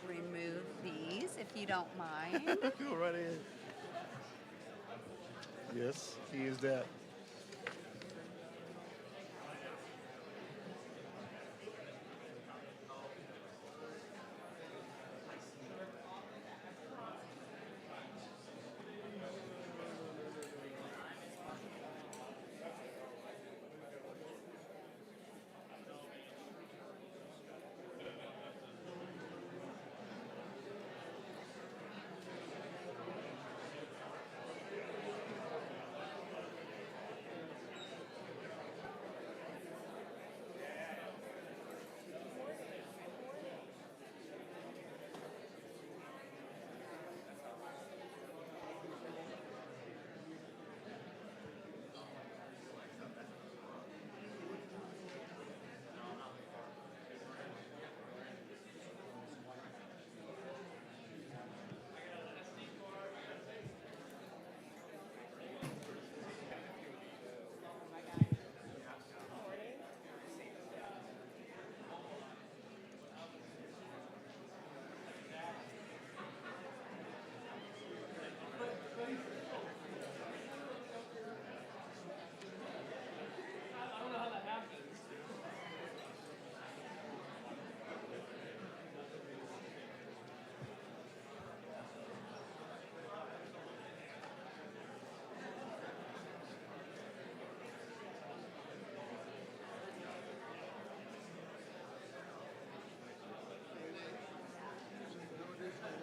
remove these if you don't mind. Go right ahead. Yes, he is that.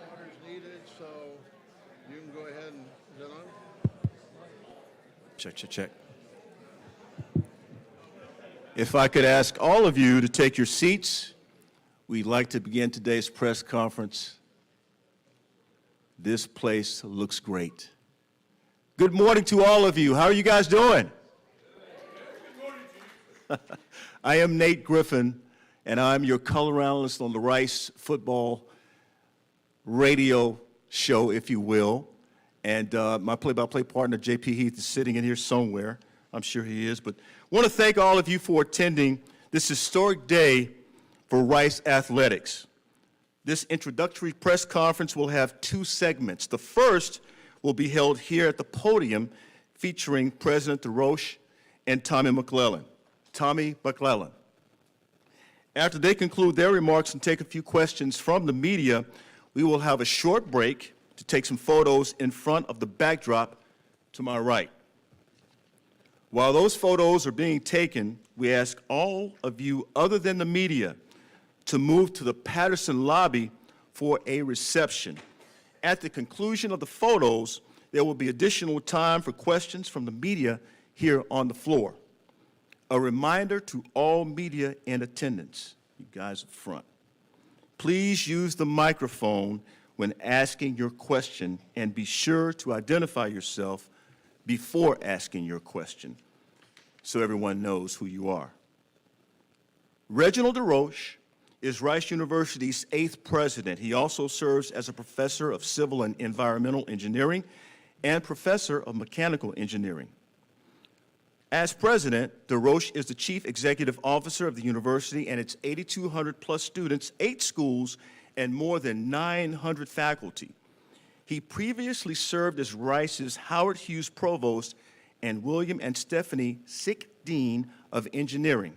Water is needed, so you can go ahead and, is that on? Check, check, check. If I could ask all of you to take your seats, we'd like to begin today's press conference. This place looks great. Good morning to all of you. How are you guys doing? I am Nate Griffin, and I'm your color analyst on the Rice football radio show, if you will. And my play-by-play partner, J.P. Heath, is sitting in here somewhere. I'm sure he is. But I want to thank all of you for attending this historic day for Rice Athletics. This introductory press conference will have two segments. The first will be held here at the podium featuring President DeRoche and Tommy McClelland. Tommy McClelland. After they conclude their remarks and take a few questions from the media, we will have a short break to take some photos in front of the backdrop to my right. While those photos are being taken, we ask all of you other than the media to move to the Patterson lobby for a reception. At the conclusion of the photos, there will be additional time for questions from the media here on the floor. A reminder to all media in attendance, you guys up front, please use the microphone when asking your question and be sure to identify yourself before asking your question so everyone knows who you are. Reginald DeRoche is Rice University's 8th president. He also serves as a professor of civil and environmental engineering and professor of mechanical engineering. As president, DeRoche is the chief executive officer of the university and its 8,200 plus students, 8 schools, and more than 900 faculty. He previously served as Rice's Howard Hughes Provost and William and Stephanie Sick Dean of Engineering.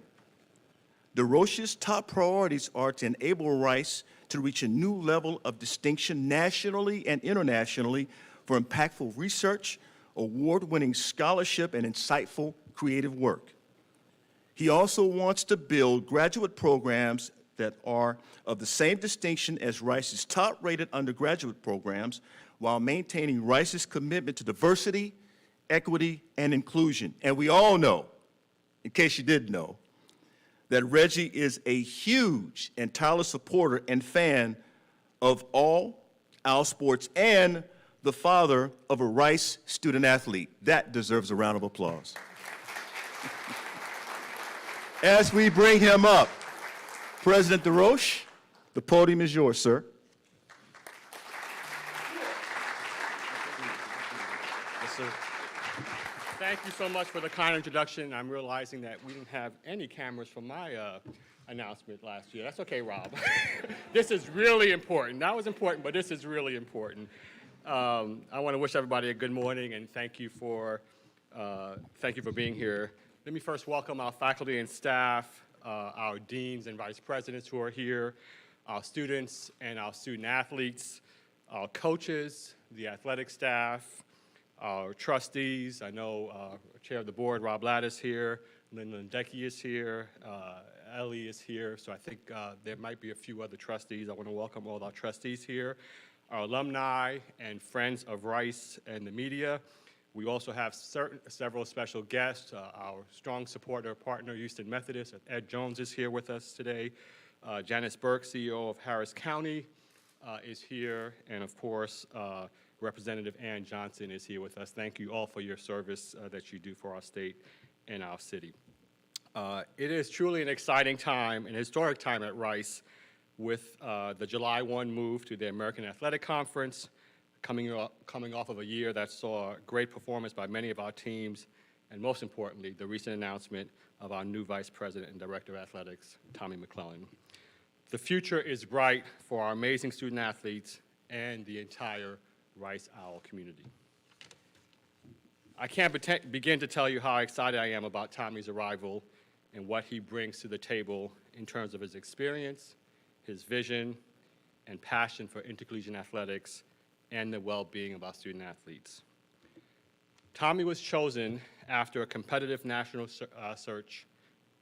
DeRoche's top priorities are to enable Rice to reach a new level of distinction nationally and internationally for impactful research, award-winning scholarship, and insightful creative work. He also wants to build graduate programs that are of the same distinction as Rice's top-rated undergraduate programs while maintaining Rice's commitment to diversity, equity, and inclusion. And we all know, in case you didn't know, that Reggie is a huge and tireless supporter and fan of all our sports and the father of a Rice student athlete. That deserves a round of applause. As we bring him up, President DeRoche, the podium is yours, sir. Yes, sir. Thank you so much for the kind introduction. I'm realizing that we didn't have any cameras for my announcement last year. That's okay, Rob. This is really important. That was important, but this is really important. I want to wish everybody a good morning and thank you for being here. Let me first welcome our faculty and staff, our deans and vice presidents who are here, our students and our student athletes, our coaches, the athletic staff, our trustees. I know Chair of the Board, Rob Ladd, is here. Linda Ledecky is here. Ellie is here. So I think there might be a few other trustees. I want to welcome all our trustees here, our alumni and friends of Rice and the media. We also have several special guests. Our strong supporter partner, Houston Methodist, Ed Jones, is here with us today. Janice Burke, CEO of Harris County, is here. And of course, Representative Ann Johnson is here with us. Thank you all for your service that you do for our state and our city. It is truly an exciting time, an historic time at Rice with the July 1 move to the American Athletic Conference, coming off of a year that saw great performance by many of our teams, and most importantly, the recent announcement of our new Vice President and Director of Athletics, Tommy McClelland. The future is bright for our amazing student athletes and the entire Rice Owl community. I can't begin to tell you how excited I am about Tommy's arrival and what he brings to the table in terms of his experience, his vision, and passion for intercollegiate athletics and the well-being of our student athletes. Tommy was chosen after a competitive national search,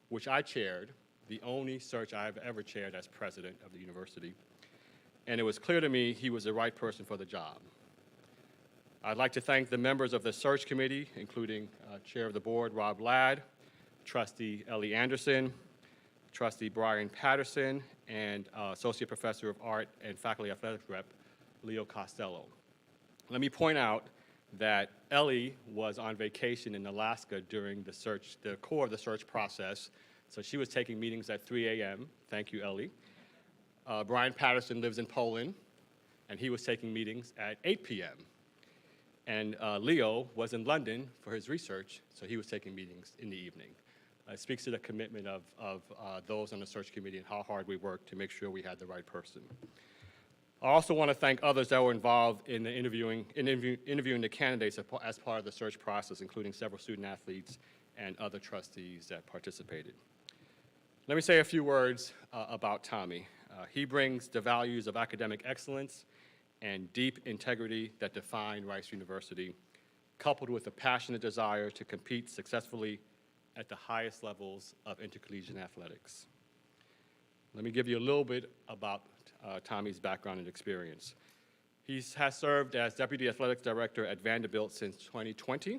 which I chaired, the only search I have ever chaired as president of the university. And it was clear to me he was the right person for the job. I'd like to thank the members of the search committee, including Chair of the Board, Rob Ladd, Trustee Ellie Anderson, Trustee Brian Patterson, and Associate Professor of Art and Faculty Athletics Rep, Leo Costello. Let me point out that Ellie was on vacation in Alaska during the core of the search process, so she was taking meetings at 3 a.m. Thank you, Ellie. Brian Patterson lives in Poland, and he was taking meetings at 8 p.m. And Leo was in London for his research, so he was taking meetings in the evening. It speaks to the commitment of those on the search committee and how hard we worked to make sure we had the right person. I also want to thank others that were involved in the interviewing the candidates as part of the search process, including several student athletes and other trustees that participated. Let me say a few words about Tommy. He brings the values of academic excellence and deep integrity that define Rice University, coupled with a passionate desire to compete successfully at the highest levels of intercollegiate athletics. Let me give you a little bit about Tommy's background and experience. He has served as Deputy Athletics Director at Vanderbilt since 2020.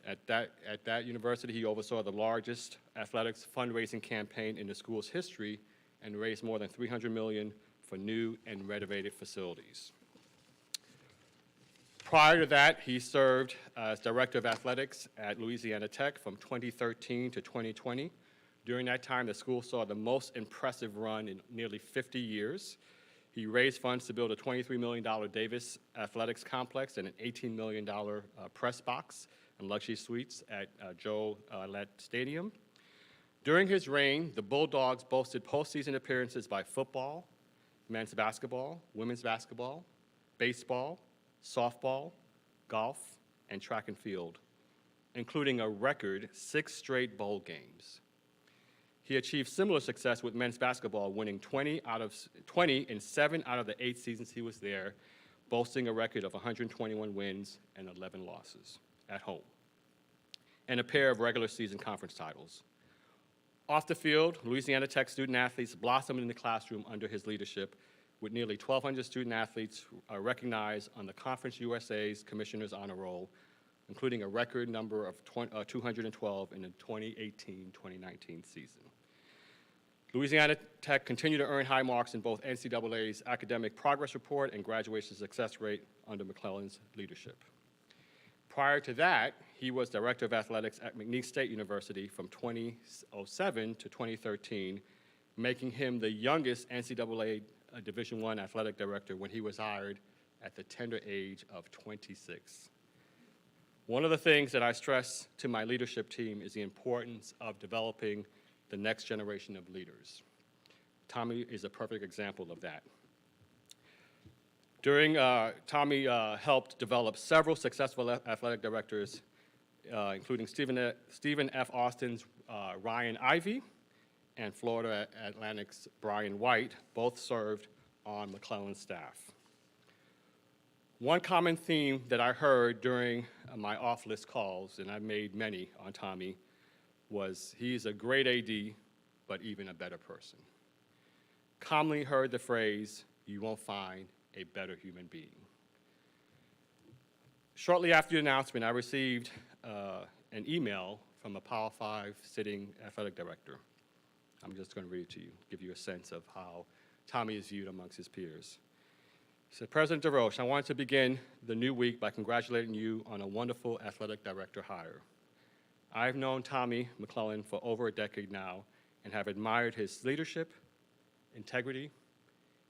At that university, he oversaw the largest athletics fundraising campaign in the school's history and raised more than $300 million for new and renovated facilities. Prior to that, he served as Director of Athletics at Louisiana Tech from 2013 to 2020. During that time, the school saw the most impressive run in nearly 50 years. He raised funds to build a $23 million Davis Athletics Complex and an $18 million press box and luxury suites at Joe Lett Stadium. During his reign, the Bulldogs boasted postseason appearances by football, men's basketball, women's basketball, baseball, softball, golf, and track and field, including a record 6 straight bowl games. He achieved similar success with men's basketball, winning 20 in 7 out of the 8 seasons he was there, boasting a record of 121 wins and 11 losses at home, and a pair of regular season conference titles. Off the field, Louisiana Tech student athletes blossomed in the classroom under his leadership, with nearly 1,200 student athletes recognized on the Conference USA's Commissioner's Honor Roll, including a record number of 212 in the 2018-2019 season. Louisiana Tech continued to earn high marks in both NCAA's academic progress report and graduation success rate under McClelland's leadership. Prior to that, he was Director of Athletics at McNeese State University from 2007 to 2013, making him the youngest NCAA Division I athletic director when he was hired at the tender age of 26. One of the things that I stress to my leadership team is the importance of developing the next generation of leaders. Tommy is a perfect example of that. Tommy helped develop several successful athletic directors, including Stephen F. Austin's Ryan Ivey and Florida Atlantic's Brian White, both served on McClelland's staff. One common theme that I heard during my off-list calls, and I made many on Tommy, was he's a great AD, but even a better person. Commonly heard the phrase, "You won't find a better human being." Shortly after the announcement, I received an email from a Power 5 sitting athletic director. I'm just going to read it to you, give you a sense of how Tommy is viewed amongst his peers. He said, "President DeRoche, I want to begin the new week by congratulating you on a wonderful athletic director hire. I've known Tommy McClelland for over a decade now and have admired his leadership, integrity,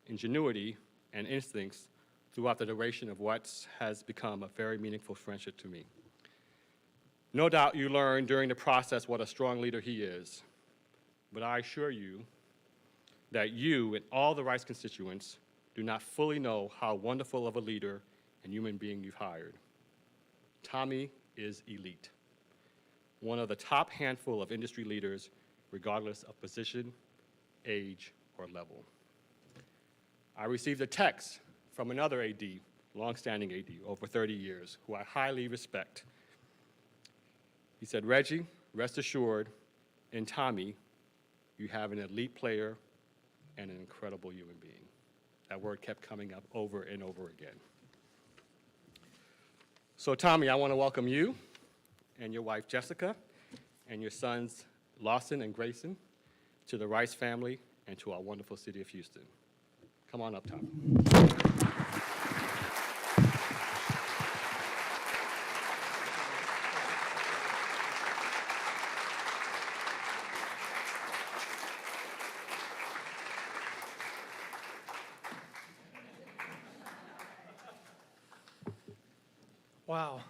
ingenuity, and instincts throughout the duration of what has become a very meaningful friendship to me. No doubt you learned during the process what a strong leader he is, but I assure you that you and all the Rice constituents do not fully know how wonderful of a leader and human being you've hired. Tommy is elite, one of the top handful of industry leaders, regardless of position, age, or level." I received a text from another AD, longstanding AD, over 30 years, who I highly respect. He said, "Reggie, rest assured, in Tommy, you have an elite player and an incredible human being." That word kept coming up over and over again. So Tommy, I want to welcome you and your wife, Jessica, and your sons, Lawson and Grayson, to the Rice family and to our wonderful city of Houston. Come on up, Tommy. Wow,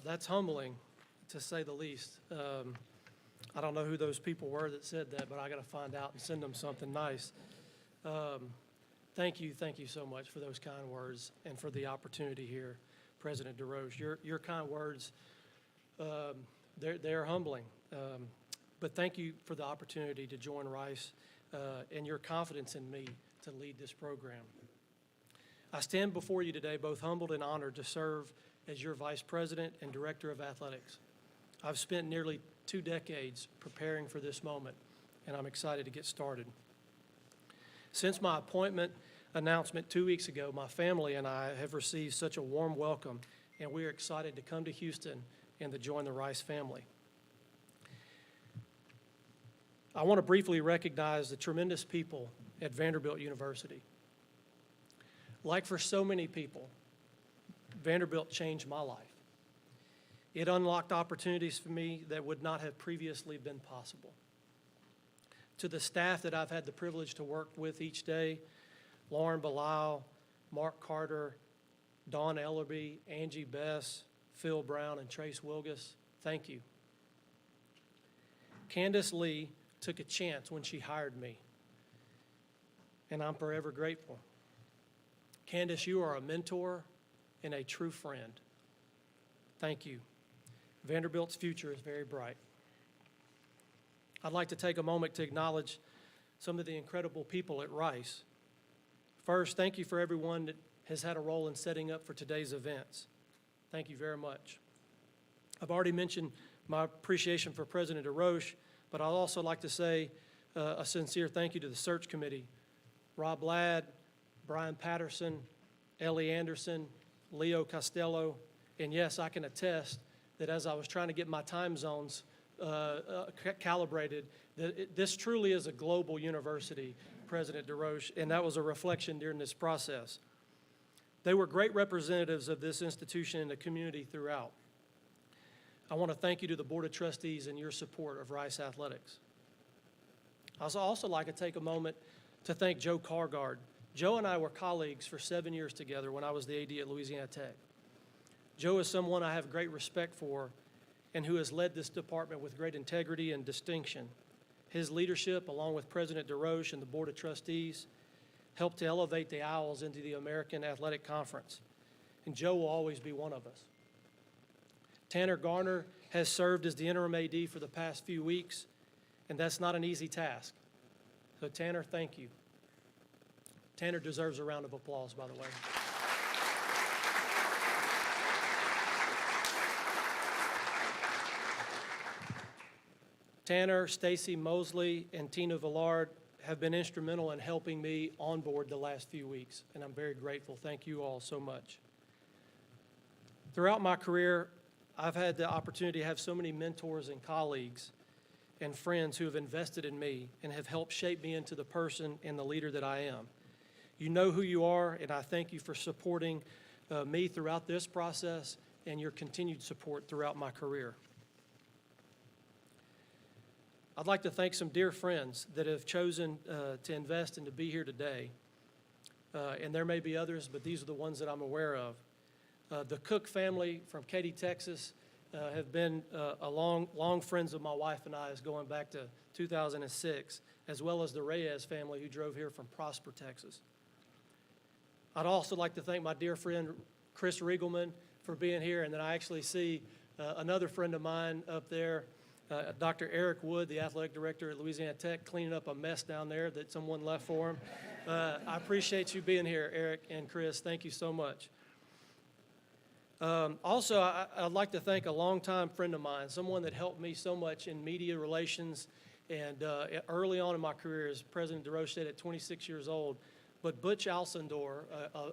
that's humbling, to say the least. I don't know who those people were that said that, but I got to find out and send them something nice. Thank you so much for those kind words and for the opportunity here, President DeRoche. Your kind words, they're humbling. But thank you for the opportunity to join Rice and your confidence in me to lead this program. I stand before you today both humbled and honored to serve as your Vice President and Director of Athletics. I've spent nearly 2 decades preparing for this moment, and I'm excited to get started. Since my appointment announcement 2 weeks ago, my family and I have received such a warm welcome, and we are excited to come to Houston and to join the Rice family. I want to briefly recognize the tremendous people at Vanderbilt University. Like for so many people, Vanderbilt changed my life. It unlocked opportunities for me that would not have previously been possible. To the staff that I've had the privilege to work with each day, Lauren Bilal, Mark Carter, Dawn Ellerby, Angie Bess, Phil Brown, and Trace Wilgus, thank you. Candace Lee took a chance when she hired me, and I'm forever grateful. Candace, you are a mentor and a true friend. Thank you. Vanderbilt's future is very bright. I'd like to take a moment to acknowledge some of the incredible people at Rice. First, thank you for everyone that has had a role in setting up for today's events. Thank you very much. I've already mentioned my appreciation for President DeRoche, but I'd also like to say a sincere thank you to the search committee. Rob Ladd, Brian Patterson, Ellie Anderson, Leo Costello, and yes, I can attest that as I was trying to get my time zones calibrated, that this truly is a global university, President DeRoche, and that was a reflection during this process. They were great representatives of this institution and the community throughout. I want to thank you to the Board of Trustees and your support of Rice Athletics. I'd also like to take a moment to thank Joe Cargard. Joe and I were colleagues for 7 years together when I was the AD at Louisiana Tech. Joe is someone I have great respect for and who has led this department with great integrity and distinction. His leadership, along with President DeRoche and the Board of Trustees, helped to elevate the Owls into the American Athletic Conference. And Joe will always be one of us. Tanner Garner has served as the interim AD for the past few weeks, and that's not an easy task. So Tanner, thank you. Tanner deserves a round of applause, by the way. Tanner, Stacy Mosley, and Tina Villard have been instrumental in helping me onboard the last few weeks, and I'm very grateful. Thank you all so much. Throughout my career, I've had the opportunity to have so many mentors and colleagues and friends who have invested in me and have helped shape me into the person and the leader that I am. You know who you are, and I thank you for supporting me throughout this process and your continued support throughout my career. I'd like to thank some dear friends that have chosen to invest and to be here today. And there may be others, but these are the ones that I'm aware of. The Cook family from Katy, Texas, have been long friends of my wife and I's going back to 2006, as well as the Reyes family who drove here from Prosper, Texas. I'd also like to thank my dear friend Chris Riegelman for being here, and then I actually see another friend of mine up there, Dr. Eric Wood, the athletic director at Louisiana Tech, cleaning up a mess down there that someone left for him. I appreciate you being here, Eric and Chris. Thank you so much. Also, I'd like to thank a longtime friend of mine, someone that helped me so much in media relations and early on in my career, as President DeRoche said, at 26 years old. But Butch Alcindor,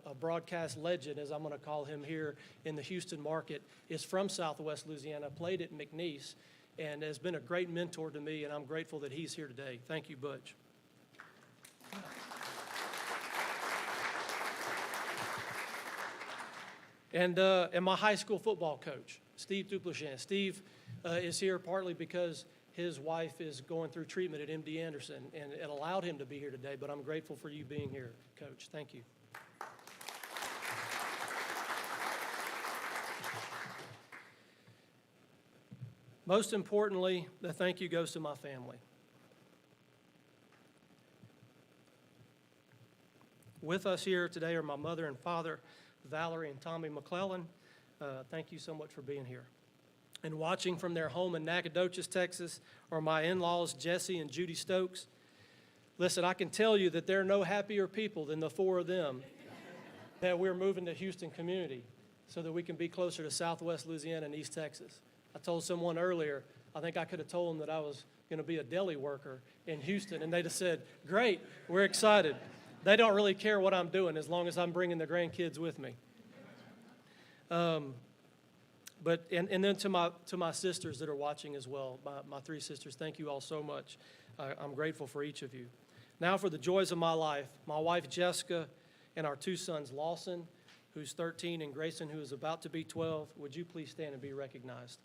a broadcast legend, as I'm going to call him here in the Houston market, is from Southwest Louisiana, played at McNeese, and has been a great mentor to me, and I'm grateful that he's here today. Thank you, Butch. And my high school football coach, Steve Duplichin. Steve is here partly because his wife is going through treatment at MD Anderson, and it allowed him to be here today, but I'm grateful for you being here, Coach. Thank you. Most importantly, the thank you goes to my family. With us here today are my mother and father, Valerie and Tommy McClelland. Thank you so much for being here. And watching from their home in Nacogdoches, Texas, are my in-laws, Jesse and Judy Stokes. Listen, I can tell you that there are no happier people than the four of them that we're moving to Houston community so that we can be closer to Southwest Louisiana and East Texas. I told someone earlier, I think I could have told them that I was going to be a deli worker in Houston, and they just said, great, we're excited. They don't really care what I'm doing as long as I'm bringing the grandkids with me. But then to my sisters that are watching as well, my three sisters, thank you all so much. I'm grateful for each of you. Now for the joys of my life, my wife Jessica and our two sons, Lawson, who's 13, and Grayson, who is about to be 12. Would you please stand and be recognized?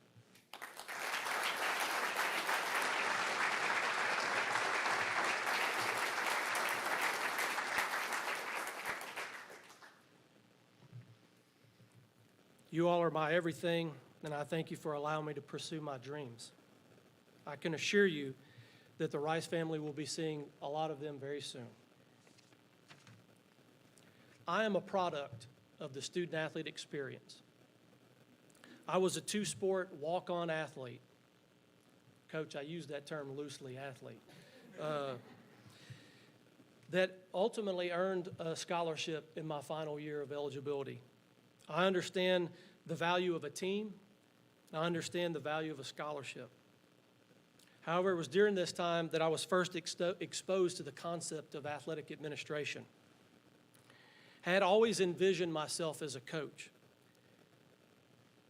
You all are my everything, and I thank you for allowing me to pursue my dreams. I can assure you that the Rice family will be seeing a lot of them very soon. I am a product of the student-athlete experience. I was a two-sport walk-on athlete. Coach, I use that term loosely, athlete. That ultimately earned a scholarship in my final year of eligibility. I understand the value of a team. I understand the value of a scholarship. However, it was during this time that I was first exposed to the concept of athletic administration. I had always envisioned myself as a coach.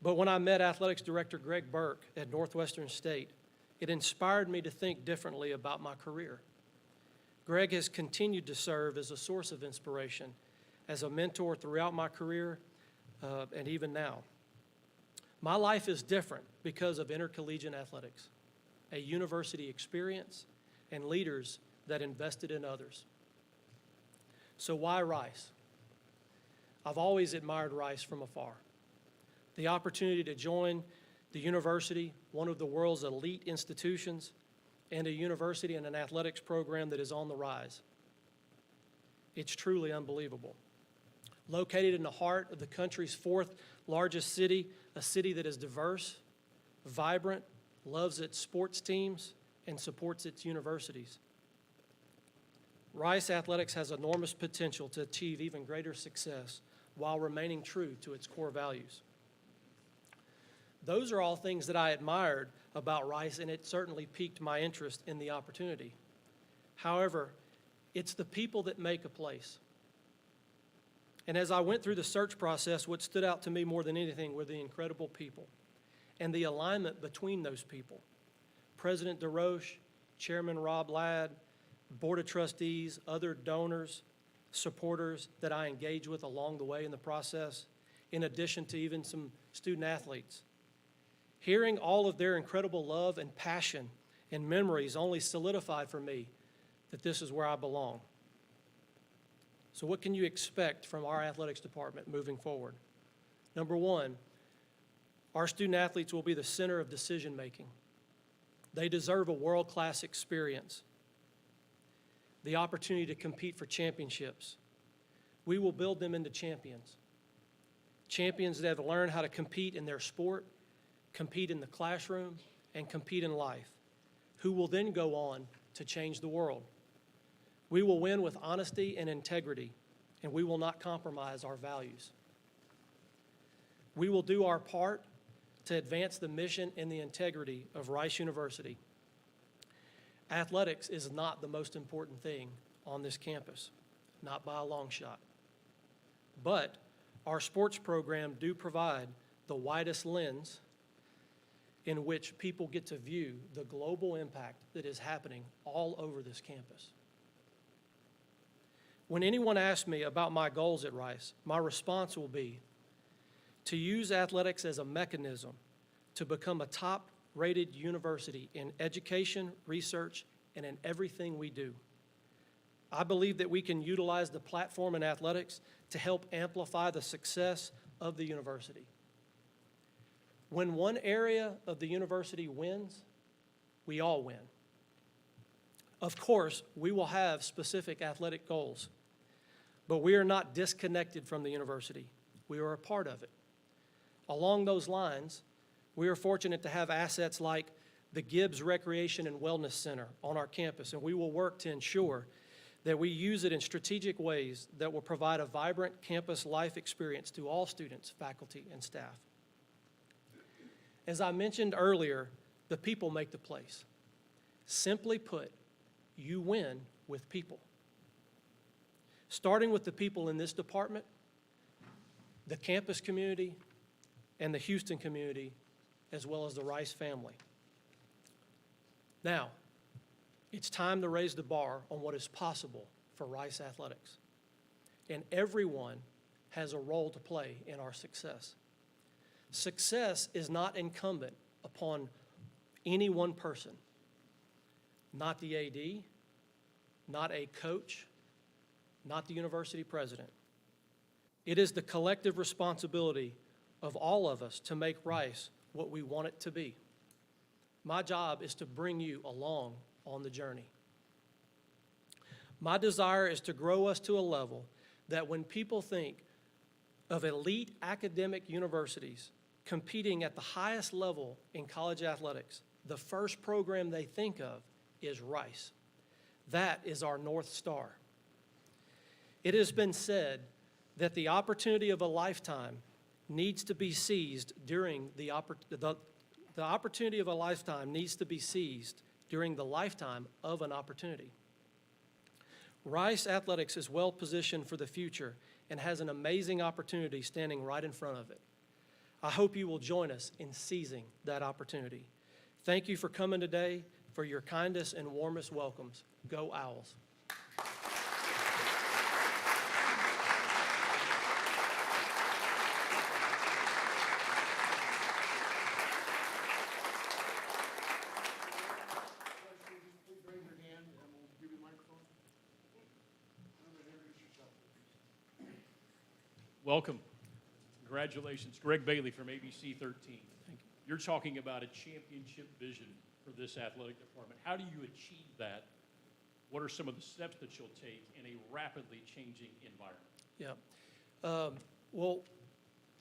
But when I met Athletics Director Greg Burke at Northwestern State, it inspired me to think differently about my career. Greg has continued to serve as a source of inspiration, as a mentor throughout my career, and even now. My life is different because of intercollegiate athletics, a university experience, and leaders that invested in others. So why Rice? I've always admired Rice from afar. The opportunity to join the university, one of the world's elite institutions, and a university and an athletics program that is on the rise. It's truly unbelievable. Located in the heart of the country's fourth largest city, a city that is diverse, vibrant, loves its sports teams, and supports its universities. Rice Athletics has enormous potential to achieve even greater success while remaining true to its core values. Those are all things that I admired about Rice, and it certainly piqued my interest in the opportunity. However, it's the people that make a place. And as I went through the search process, what stood out to me more than anything were the incredible people and the alignment between those people. President DeRoche, Chairman Rob Ladd, Board of Trustees, other donors, supporters that I engage with along the way in the process, in addition to even some student athletes. Hearing all of their incredible love and passion and memories only solidified for me that this is where I belong. So what can you expect from our athletics department moving forward? Number one, our student athletes will be the center of decision making. They deserve a world-class experience, the opportunity to compete for championships. We will build them into champions. Champions that have learned how to compete in their sport, compete in the classroom, and compete in life, who will then go on to change the world. We will win with honesty and integrity, and we will not compromise our values. We will do our part to advance the mission and the integrity of Rice University. Athletics is not the most important thing on this campus, not by a long shot. But our sports program do provide the widest lens in which people get to view the global impact that is happening all over this campus. When anyone asks me about my goals at Rice, my response will be to use athletics as a mechanism to become a top-rated university in education, research, and in everything we do. I believe that we can utilize the platform in athletics to help amplify the success of the university. When one area of the university wins, we all win. Of course, we will have specific athletic goals, but we are not disconnected from the university. We are a part of it. Along those lines, we are fortunate to have assets like the Gibbs Recreation and Wellness Center on our campus, and we will work to ensure that we use it in strategic ways that will provide a vibrant campus life experience to all students, faculty, and staff. As I mentioned earlier, the people make the place. Simply put, you win with people. Starting with the people in this department, the campus community, and the Houston community, as well as the Rice family. Now, it's time to raise the bar on what is possible for Rice Athletics. And everyone has a role to play in our success. Success is not incumbent upon any one person, not the AD, not a coach, not the university president. It is the collective responsibility of all of us to make Rice what we want it to be. My job is to bring you along on the journey. My desire is to grow us to a level that when people think of elite academic universities competing at the highest level in college athletics, the first program they think of is Rice. That is our North Star. It has been said that the opportunity of a lifetime needs to be seized during the opportunity of a lifetime needs to be seized during the lifetime of an opportunity. Rice Athletics is well positioned for the future and has an amazing opportunity standing right in front of it. I hope you will join us in seizing that opportunity. Thank you for coming today, for your kindest and warmest welcomes. Go Owls. Please raise your hand and we'll give you a microphone. Introduce yourself, please. Welcome. Congratulations. Greg Bailey from ABC 13. Thank you. You're talking about a championship vision for this athletic department. How do you achieve that? What are some of the steps that you'll take in a rapidly changing environment? Yeah. Well,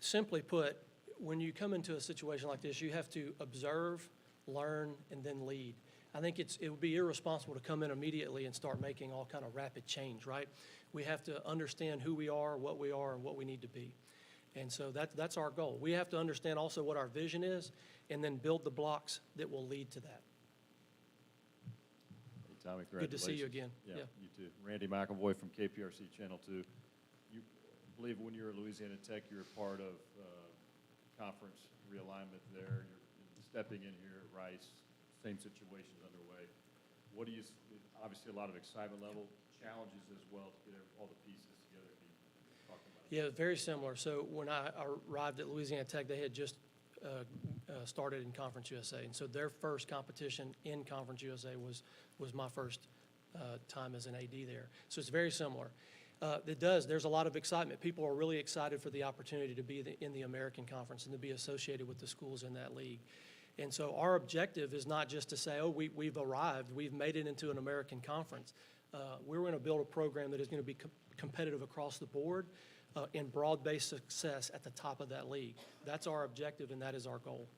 simply put, when you come into a situation like this, you have to observe, learn, and then lead. I think it would be irresponsible to come in immediately and start making all kind of rapid change, right? We have to understand who we are, and what we need to be. And so that's our goal. We have to understand also what our vision is and then build the blocks that will lead to that. Hey, Tommy, Good to see you congratulations. again. Yeah, you too. Randy McAvoy from KPRC Channel 2. You believe when you were at Louisiana Tech, you were part of conference realignment there. You're stepping in here at Rice, same situations underway. What do you, obviously a lot of excitement level, challenges as well to get all the pieces together. Can you talk about it? Yeah, very similar. So when I arrived at Louisiana Tech, they had just started in Conference USA. And so their first competition in Conference USA was my first time as an AD there. So it's very similar. There's a lot of excitement. People are really excited for the opportunity to be in the American Conference and to be associated with the schools in that league. And so our objective is not just to say, oh, we've arrived, we've made it into an American Conference. We're going to build a program that is going to be competitive across the board and broad-based success at the top of that league. That's our objective, and that is our goal.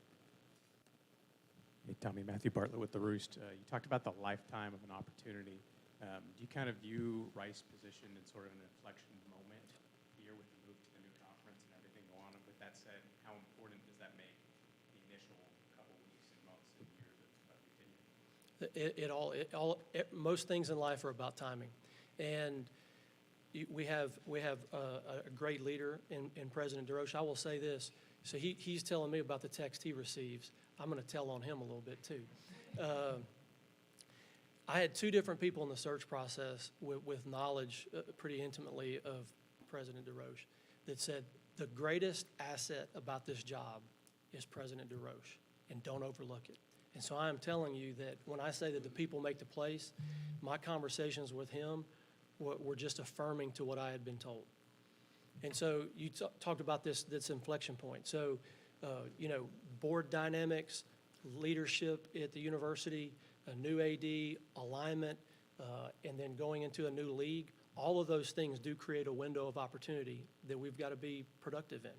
Hey, Tommy, Matthew Bartlett with the Roost. You talked about the lifetime of an opportunity. Do you kind of view Rice position in sort of an inflection moment here with the move to the new conference and everything going on? With that said, how important does that make the initial couple weeks and months and years of tenure? Most things in life are about timing, and we have a great leader in President DeRoche. I will say this: so he's telling me about the text he receives. I'm going to tell on him a little bit too. I had two different people in the search process with knowledge pretty intimately of President DeRoche that said the greatest asset about this job is President DeRoche, and don't overlook it. And so I am telling you that when I say that the people make the place, my conversations with him were just affirming to what I had been told. And so you talked about this inflection point. So, board dynamics, leadership at the university, a new AD, alignment, and then going into a new league, all of those things do create a window of opportunity that we've got to be productive in.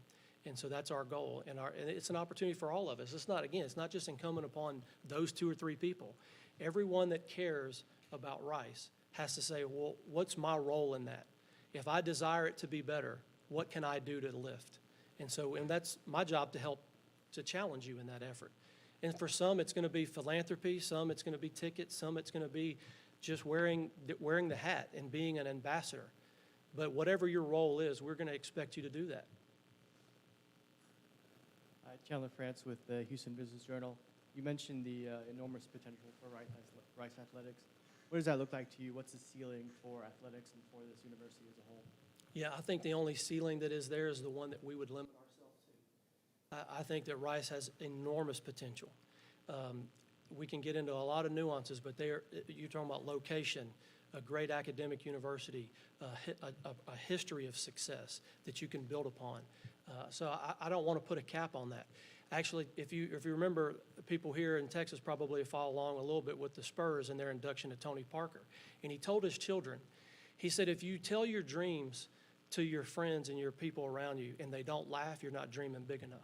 And so that's our goal. And it's an opportunity for all of us. It's not just incumbent upon those two or three people. Everyone that cares about Rice has to say, well, what's my role in that? If I desire it to be better, what can I do to lift? And that's my job to help to challenge you in that effort. And for some, it's going to be philanthropy. Some, it's going to be tickets. Some, it's going to be just wearing the hat and being an ambassador. But whatever your role is, we're going to expect you to do that. Chandler France with the Houston Business Journal. You mentioned the enormous potential for Rice athletics. What does that look like to you? What's the ceiling for athletics and for this university as a whole? Yeah, I think the only ceiling that is there is the one that we would limit ourselves to. I think that Rice has enormous potential. We can get into a lot of nuances, but you're talking about location, a great academic university, a history of success that you can build upon. So I don't want to put a cap on that. Actually, if you remember, people here in Texas probably follow along a little bit with the Spurs and their induction to Tony Parker. And he told his children, he said, if you tell your dreams to your friends and your people around you and they don't laugh, you're not dreaming big enough.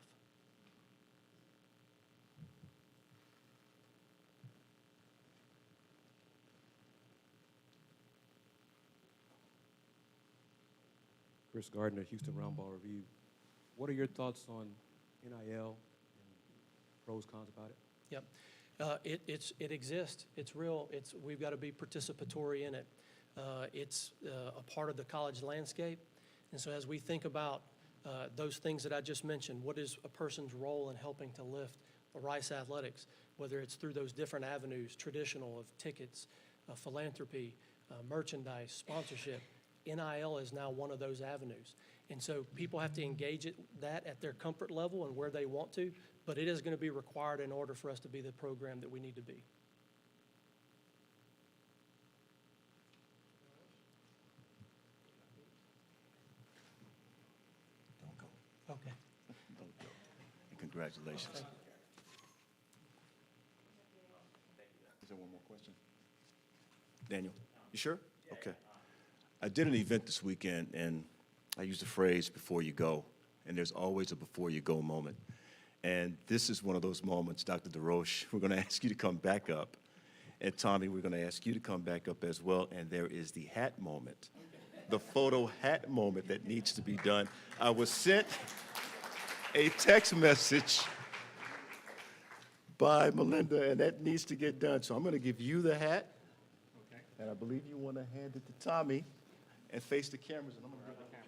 Chris Gardner, Houston Roundball Review. What are your thoughts on NIL and pros, cons about it? Yep. It exists. It's real. We've got to be participatory in it. It's a part of the college landscape. And so as we think about those things that I just mentioned, what is a person's role in helping to lift Rice athletics, whether it's through those different avenues, traditional of tickets, philanthropy, merchandise, sponsorship. NIL is now one of those avenues. And so people have to engage that at their comfort level and where they want to, but it is going to be required in order for us to be the program that we need to be. Don't go. Okay. Don't go. And congratulations. Daniel, you sure? Okay. I did an event this weekend, and I used the phrase "before you go," and there's always a before you go moment. And this is one of those moments, Dr. DeRoche. We're going to ask you to come back up. And Tommy, we're going to ask you to come back up as well. And there is the hat moment, the photo hat moment that needs to be done. I was sent a text message by Melinda, and that needs to get done. So I'm going to give you the hat. Okay. And I believe you want to hand it to Tommy and face the cameras. And I'm going to grab the camera.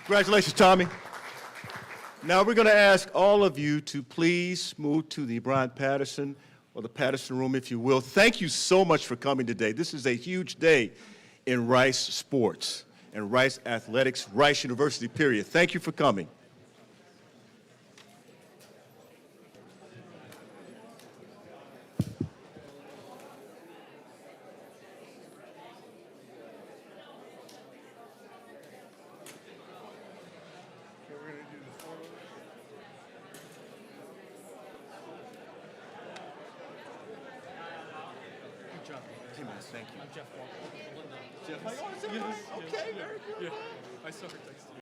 Congratulations, Tommy. Now we're going to ask all of you to please move to the Brian Patterson or the Patterson room, if you will. Thank you so much for coming today. This is a huge day in Rice sports and Rice athletics, Rice University, period. Thank you for coming. Okay, we're gonna do the photos. Good job. Thank you. I'm Jeff Walker. Jeff, how you doing? Okay, very good. I saw her.